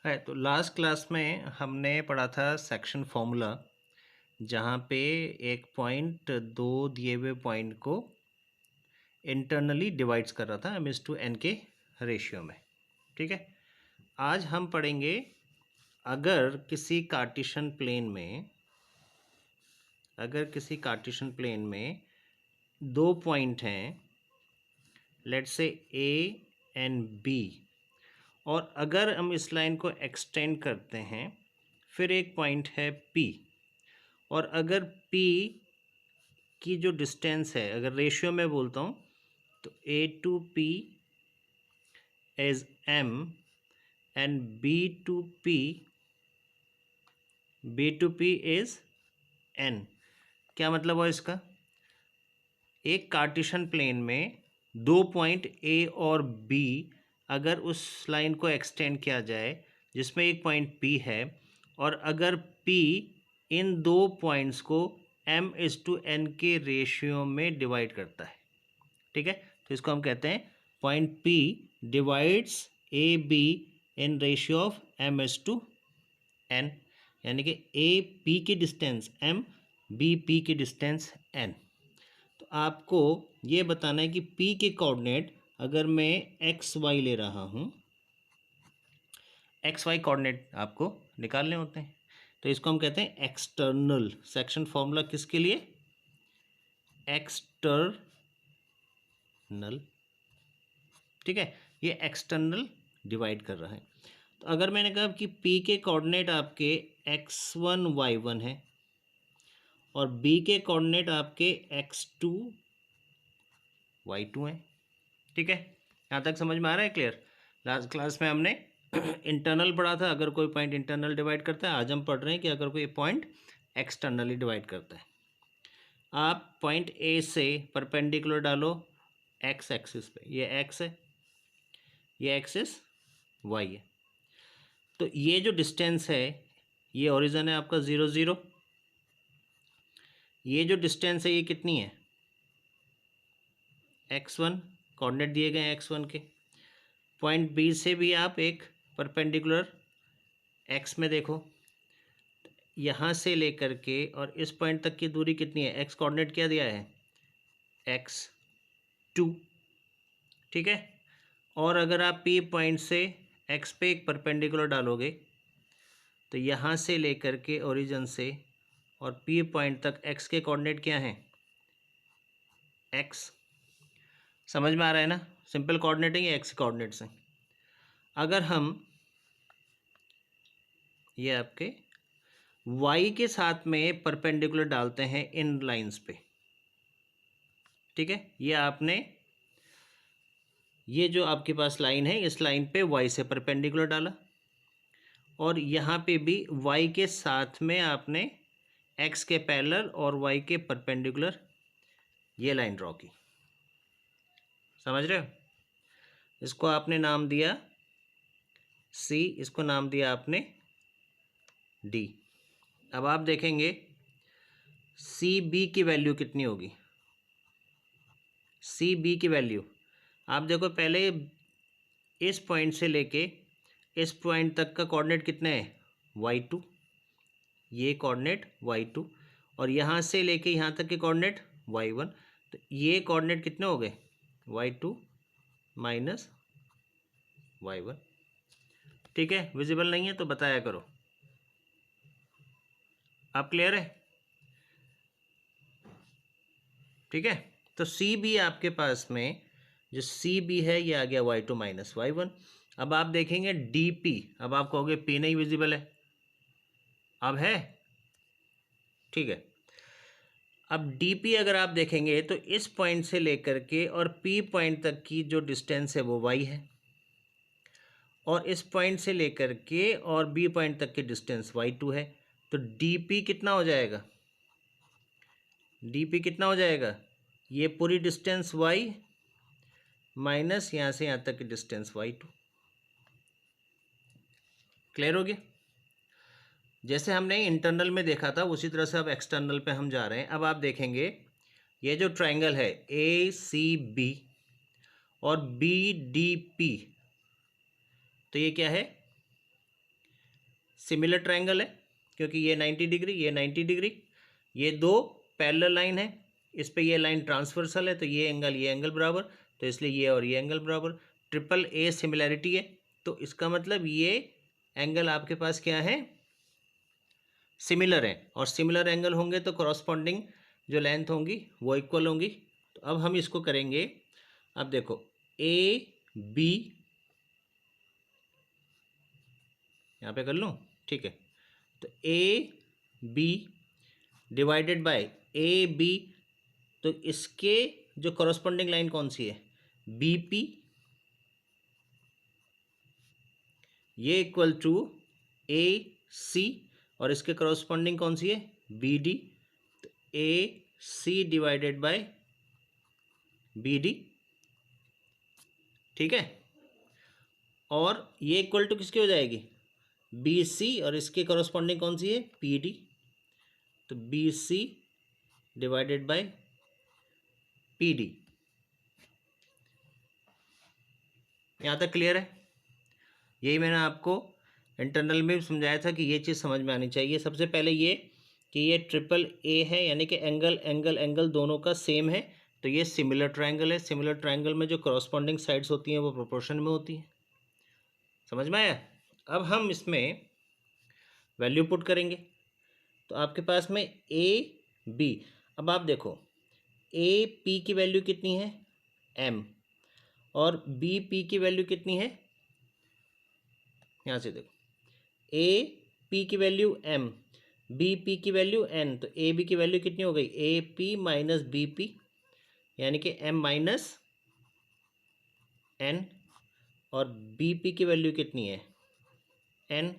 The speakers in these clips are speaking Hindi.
है तो लास्ट क्लास में हमने पढ़ा था सेक्शन फॉर्मूला, जहाँ पे एक पॉइंट दो दिए हुए पॉइंट को इंटरनली डिवाइड्स कर रहा था m/n के रेशियो में। ठीक है, आज हम पढ़ेंगे अगर किसी कार्टेशियन प्लेन में दो पॉइंट हैं, let's say a and b, और अगर हम इस लाइन को एक्सटेंड करते हैं, फिर एक पॉइंट है P, और अगर P की जो डिस्टेंस है, अगर रेशियो में बोलता हूँ तो A to P is M and B to P is N। क्या मतलब है इसका? एक कार्टेशियन प्लेन में दो पॉइंट A और B, अगर उस लाइन को एक्सटेंड किया जाए जिसमें एक पॉइंट P है, और अगर P इन दो पॉइंट्स को m/n के रेशियो में डिवाइड करता है। ठीक है, तो इसको हम कहते हैं point P divides AB in ratio of m/n, यानी कि A P की डिस्टेंस m, B P की डिस्टेंस n। तो आपको ये बताना है कि P के कोऑर्डिनेट अगर मैं एक्स वाई ले रहा हूँ, एक्स वाई कोऑर्डिनेट आपको निकालने होते हैं, तो इसको हम कहते हैं एक्सटर्नल। सेक्शन फॉर्मूला किसके लिए? एक्सटर्नल। ठीक है, ये एक्सटर्नल डिवाइड कर रहा है। तो अगर मैंने कहा कि P के कोऑर्डिनेट आपके x1 y1 है और B के कोऑर्डिनेट आपके x2 y2 हैं। ठीक है, यहाँ तक समझ में आ रहा है? क्लियर। लास्ट क्लास में हमने इंटरनल पढ़ा था, अगर कोई पॉइंट इंटरनल डिवाइड करता है। आज हम पढ़ रहे हैं कि अगर कोई पॉइंट एक्सटर्नली डिवाइड करता है। आप पॉइंट ए से परपेंडिकुलर डालो एक्स एक्सिस पे, ये एक्स है, ये एक्सिस वाई है। तो ये जो डिस्टेंस है, ये ओरिजिन है आपका 0 0। ये जो डिस्टेंस है ये कितनी है? x1, कोऑर्डिनेट दिए गए हैं x1 के। पॉइंट बी से भी आप एक परपेंडिकुलर x में देखो, यहाँ से लेकर के और इस पॉइंट तक की दूरी कितनी है? x कोऑर्डिनेट क्या दिया है? x2। ठीक है, और अगर आप P पॉइंट से x पे एक परपेंडिकुलर डालोगे तो यहाँ से लेकर के ओरिजिन से और P पॉइंट तक x के कोऑर्डिनेट क्या हैं? x। समझ में आ रहा है ना? सिंपल कोऑर्डिनेट है, ये x कोऑर्डिनेट्स हैं। अगर हम ये आपके y के साथ में परपेंडिकुलर डालते हैं इन लाइंस पे, ठीक है, ये जो आपके पास लाइन है, इस लाइन पे y से परपेंडिकुलर डाला, और यहाँ पे भी y के साथ में आपने x के पैरेलल और y के परपेंडिकुलर ये लाइन ड्रॉ की। समझ रहे हो? इसको आपने नाम दिया C, इसको नाम दिया आपने D। अब आप देखेंगे CB की वैल्यू कितनी होगी? CB की वैल्यू आप देखो, पहले इस पॉइंट से लेके इस पॉइंट तक का कोऑर्डिनेट कितना है? y2, ये कोऑर्डिनेट y2, और यहाँ से लेके यहाँ तक के कोऑर्डिनेट y1। तो ये कोऑर्डिनेट कितने हो गए? y2 minus y1। ठीक है, विजिबल नहीं है तो बताया करो। आप क्लियर है? ठीक है, तो सी बी आपके पास में जो सी बी है ये आ गया y2 माइनस y1। अब आप देखेंगे डी पी, अब आप कहोगे पी नहीं विजिबल है, अब है? ठीक है, अब डी पी अगर आप देखेंगे तो इस पॉइंट से लेकर के और पी पॉइंट तक की जो डिस्टेंस है वो y है, और इस पॉइंट से लेकर के और बी पॉइंट तक की डिस्टेंस y2 है। तो डी पी कितना हो जाएगा? डी पी कितना हो जाएगा? ये पूरी डिस्टेंस y माइनस यहाँ से यहाँ तक की डिस्टेंस y2। क्लियर हो गया? जैसे हमने इंटरनल में देखा था उसी तरह से अब एक्सटर्नल पे हम जा रहे हैं। अब आप देखेंगे ये जो ट्रायंगल है ACB और BDP, तो ये क्या है? सिमिलर ट्रायंगल है, क्योंकि ये 90 डिग्री, ये 90 डिग्री, ये दो पैरेलल लाइन है, इस पे ये लाइन ट्रांसवर्सल है, तो ये एंगल बराबर, तो इसलिए ये और ये एंगल बराबर। ट्रिपल ए सिमिलैरिटी है, तो इसका मतलब ये एंगल आपके पास क्या है, सिमिलर है, और सिमिलर एंगल होंगे तो कॉरस्पॉन्डिंग जो लेंथ होंगी वो इक्वल होंगी। तो अब हम इसको करेंगे, अब देखो ए बी, यहाँ पे कर लूँ, ठीक है, तो A B divided by A B, तो इसके जो कॉरस्पॉन्डिंग लाइन कौन सी है, बी पी, ये इक्वल टू ए सी, और इसके कॉरस्पॉन्डिंग कौन सी है, बी डी, तो A C divided by B D, ठीक है। और ये इक्वल टू किसकी हो जाएगी, बी सी, और इसके कॉरस्पॉन्डिंग कौन सी है, पी डी, तो B C divided by P D. यहाँ तक क्लियर है? यही मैंने आपको इंटरनल में भी समझाया था कि ये चीज़ समझ में आनी चाहिए। सबसे पहले ये कि ये ट्रिपल ए है, यानी कि एंगल एंगल एंगल दोनों का सेम है, तो ये सिमिलर ट्रायंगल है। सिमिलर ट्रायंगल में जो कॉरस्पॉन्डिंग साइड्स होती हैं वो प्रोपोर्शन में होती हैं। समझ में आया? अब हम इसमें वैल्यू पुट करेंगे, तो आपके पास में ए बी, अब आप देखो ए पी की वैल्यू कितनी है, एम, और बी पी की वैल्यू कितनी है, यहाँ से देखो ए पी की वैल्यू एम, बी पी की वैल्यू एन, तो ए बी की वैल्यू कितनी हो गई, A P minus B P, यानी कि एम माइनस एन, और बी पी की वैल्यू कितनी है, N,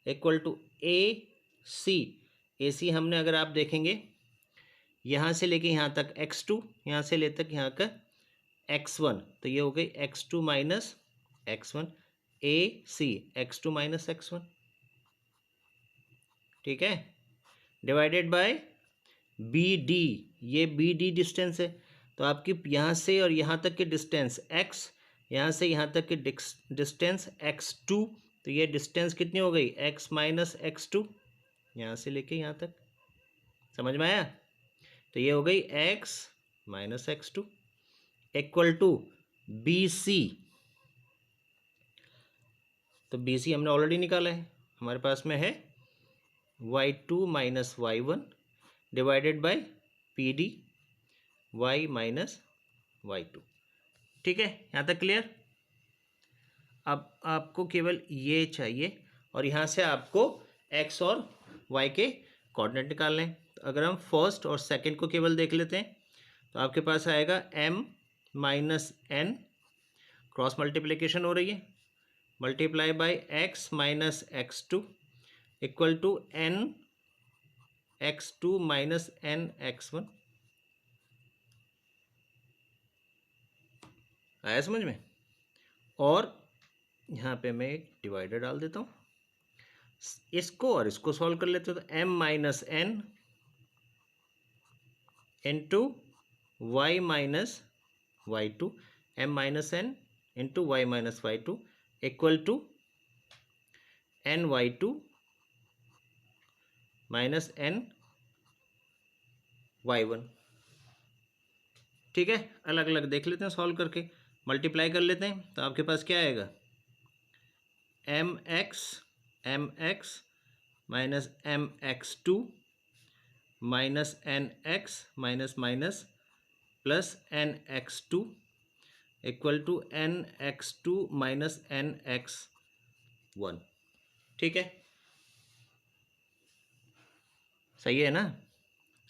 equal to A C. A C हमने अगर आप देखेंगे यहाँ से लेके यहाँ तक x2, यहाँ से ले तक यहाँ का x1, तो ये हो गई x2 माइनस x1, ए सी x2 माइनस x1, ठीक है, डिवाइडेड बाय बी डी, ये बी डी डिस्टेंस है, तो आपकी यहाँ से और यहाँ तक की डिस्टेंस x, यहाँ से यहाँ तक की डिस्टेंस x2, तो ये डिस्टेंस कितनी हो गई, x माइनस x2, यहाँ से लेके यहाँ तक। समझ में आया? तो ये हो गई x minus x2 equal to B C, तो बी सी हमने ऑलरेडी निकाला है, हमारे पास में है y2 minus y1 divided by P D y minus y2, ठीक है, यहाँ तक क्लियर? अब आपको केवल ये चाहिए, और यहाँ से आपको x और y के कोऑर्डिनेट निकालने हैं। तो अगर हम फर्स्ट और सेकंड को केवल देख लेते हैं, तो आपके पास आएगा m minus N, cross multiplication हो रही है, multiply by x minus x2 equal to n x2 minus n x1। आया समझ में? और यहाँ पे मैं एक डिवाइडर डाल देता हूँ, इसको और इसको सॉल्व कर लेते हो, तो m minus N into Y minus Y two, M minus N into Y minus Y two equal to N Y two minus N Y one, ठीक है। अलग अलग देख लेते हैं, सॉल्व करके मल्टीप्लाई कर लेते हैं, तो आपके पास क्या आएगा, M X minus M x two minus N X minus minus plus N X two equal to N X two minus N x one, ठीक है, सही है ना।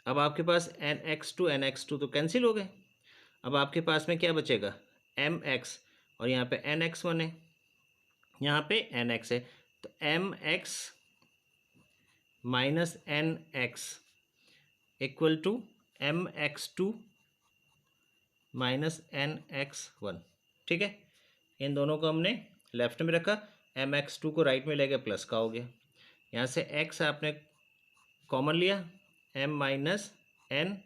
अब आपके पास एन एक्स टू तो कैंसिल हो गए, अब आपके पास में क्या बचेगा, एम एक्स, और यहाँ पे एन एक्स वन है, यहाँ पे एन एक्स है, तो M X minus N X equal to M x two minus N x one, ठीक है। इन दोनों को हमने लेफ्ट में रखा, एम एक्स टू को राइट में ले गए, प्लस का हो गया, यहाँ से एक्स आपने कॉमन लिया, एम माइनस एन,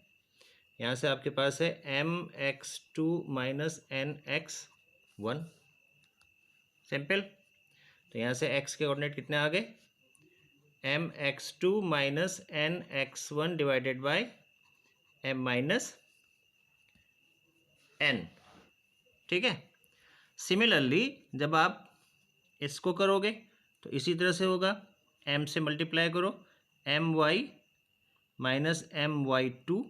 यहाँ से आपके पास है M x two minus N x one, simple. तो यहाँ से एक्स के कोऑर्डिनेट कितने आ गए, M x two minus N x one divided by M minus N. ठीक है। सिमिलरली जब आप इसको करोगे तो इसी तरह से होगा, एम से मल्टीप्लाई करो, M Y minus M Y two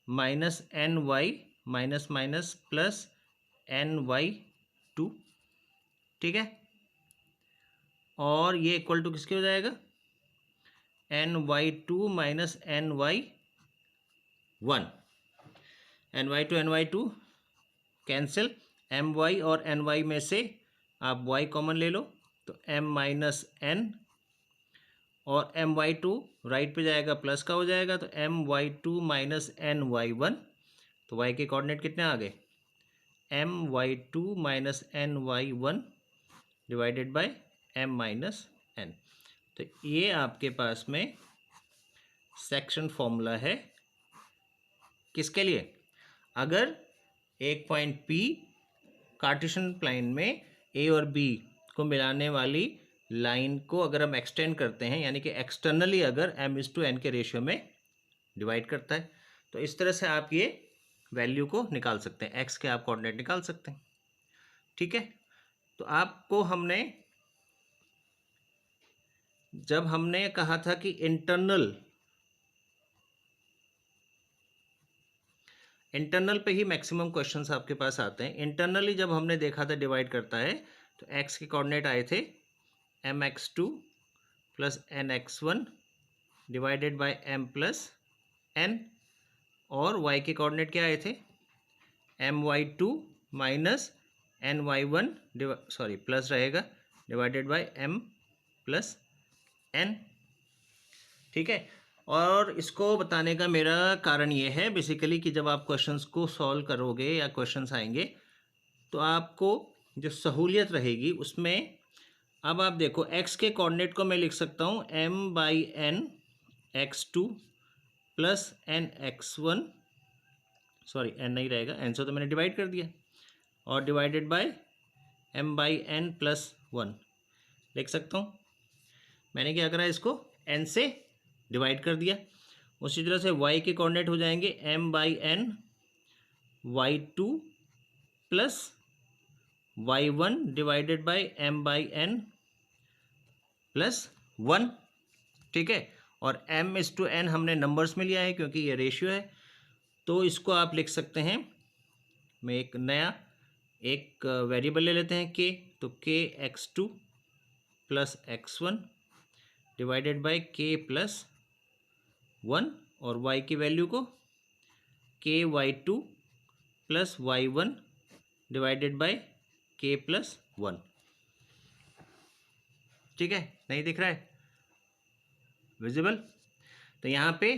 minus N Y minus minus plus N Y two. ठीक है। और ये इक्वल टू किसके हो जाएगा, N Y two minus N Y one. N Y two cancel, M Y और एन वाई में से आप वाई कॉमन ले लो तो एम माइनस एन, और एम वाई टू राइट पे जाएगा प्लस का हो जाएगा तो M Y two minus N Y one. तो वाई के कोऑर्डिनेट कितने आ गए, M Y two minus N Y one divided by M minus N. तो ये आपके पास में सेक्शन फॉर्मूला है किसके लिए, अगर एक पॉइंट पी कार्टेशियन प्लेन में ए और बी को मिलाने वाली लाइन को अगर हम एक्सटेंड करते हैं, यानी कि एक्सटर्नली अगर एम इज टू एन के रेशियो में डिवाइड करता है, तो इस तरह से आप ये वैल्यू को निकाल सकते हैं, एक्स के आप कोऑर्डिनेट निकाल सकते हैं। ठीक है। तो आपको हमने जब हमने कहा था कि इंटरनल पे ही मैक्सिमम क्वेश्चंस आपके पास आते हैं, इंटरनली जब हमने देखा था डिवाइड करता है तो एक्स के कोऑर्डिनेट आए थे m x two plus N x one divided by m plus n, और वाई के कोऑर्डिनेट क्या आए थे, m Y two minus N Y one sorry plus रहेगा divided by m plus n. ठीक है। और इसको बताने का मेरा कारण ये है बेसिकली कि जब आप क्वेश्चंस को सॉल्व करोगे या क्वेश्चंस आएंगे तो आपको जो सहूलियत रहेगी उसमें, अब आप देखो एक्स के कोऑर्डिनेट को मैं लिख सकता हूँ M by N X two plus N x one, sorry N नहीं रहेगा, एन से तो मैंने डिवाइड कर दिया, और divided by M by N plus one लिख सकता हूँ। मैंने क्या करा, इसको एन से डिवाइड कर दिया। उसी तरह से y के कोऑर्डिनेट हो जाएंगे M by N Y two plus Y one divided by M by N plus one. ठीक है। और m इज टू एन हमने नंबर्स में लिया है क्योंकि ये रेशियो है, तो इसको आप लिख सकते हैं, मैं एक नया एक वेरिएबल ले लेते हैं k, तो k X two plus X one divided by k plus one, और y की वैल्यू को k Y two plus Y one divided by k plus one. ठीक है, नहीं दिख रहा है विजिबल। तो यहाँ पे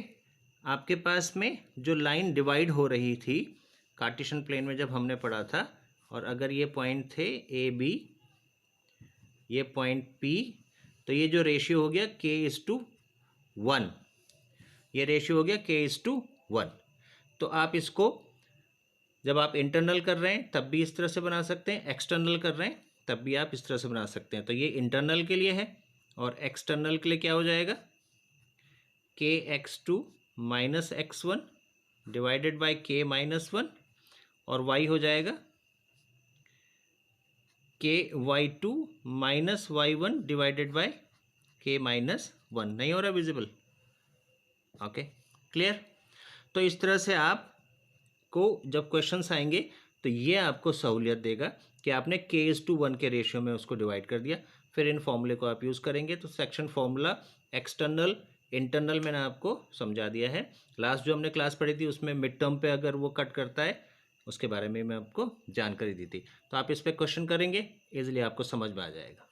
आपके पास में जो लाइन डिवाइड हो रही थी कार्टेशियन प्लेन में जब हमने पढ़ा था, और अगर ये पॉइंट थे ए बी, ये पॉइंट पी, तो ये जो रेशियो हो गया k इज टू वन, ये रेशियो हो गया k इज टू वन। तो आप इसको जब आप इंटरनल कर रहे हैं तब भी इस तरह से बना सकते हैं, एक्सटर्नल कर रहे हैं तब भी आप इस तरह से बना सकते हैं। तो ये इंटरनल के लिए है, और एक्सटर्नल के लिए क्या हो जाएगा, k X two minus X one divided by k minus one, और y हो जाएगा k Y two minus Y one divided by k minus one. नहीं हो रहा विजिबल, ओके क्लियर। तो इस तरह से आप को जब क्वेश्चंस आएंगे तो ये आपको सहूलियत देगा कि आपने k इज टू वन के रेशियो में उसको डिवाइड कर दिया, फिर इन फॉर्मूले को आप यूज़ करेंगे। तो सेक्शन फॉर्मूला एक्सटर्नल इंटरनल मैंने आपको समझा दिया है। लास्ट जो हमने क्लास पढ़ी थी उसमें मिड टर्म पे अगर वो कट करता है उसके बारे में मैं आपको जानकारी दी थी, तो आप इस पर क्वेश्चन करेंगे, ईजिली आपको समझ में आ जाएगा।